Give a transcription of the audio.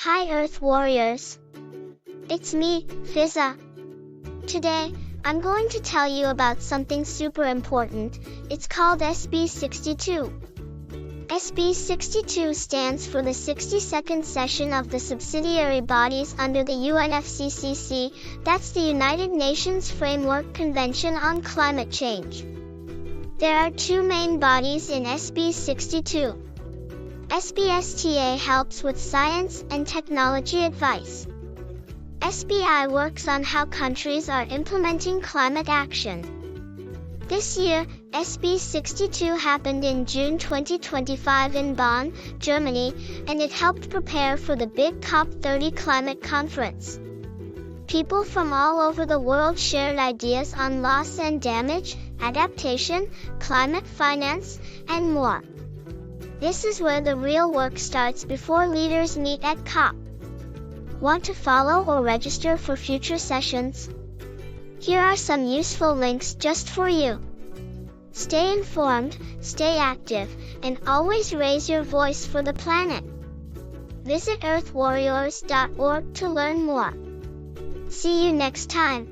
Hi Earth Warriors! It's me, Fizza. Today, I'm going to tell you about something super important. It's called SB62. SB62 stands for the 62nd session of the Subsidiary Bodies under the UNFCCC, that's the United Nations Framework Convention on Climate Change. There are two main bodies in SB62. SBSTA helps with science and technology advice. SBI works on how countries are implementing climate action. This year, SB62 happened in June 2025 in Bonn, Germany, and it helped prepare for the big COP30 climate conference. People from all over the world shared ideas on loss and damage, adaptation, climate finance, and more. This is where the real work starts before leaders meet at COP. Want to follow or register for future sessions? Here are some useful links just for you. Stay informed, stay active, and always raise your voice for the planet. Visit earthwarriorz.org to learn more. See you next time.